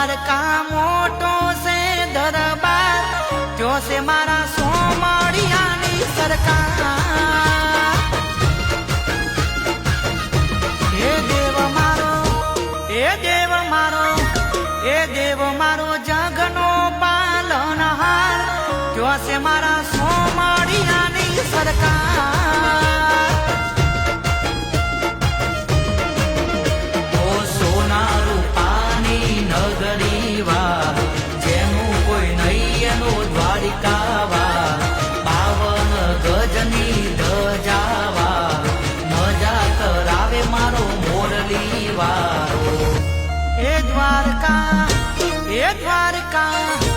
દ્વારકા મોટો છે દરબાર, જો છે મારા સોમળિયાની સરકાર. એ દેવ મારો, એ દેવ મારો, એ દેવ મારો જગનો પાલનહાર, જો છે મારા સોમળિયાની સરકાર. પાવન ગજની ધજાવા મજા કરાવે મારો મોરલી વારો. એ દ્વારકા, એ દ્વારકા,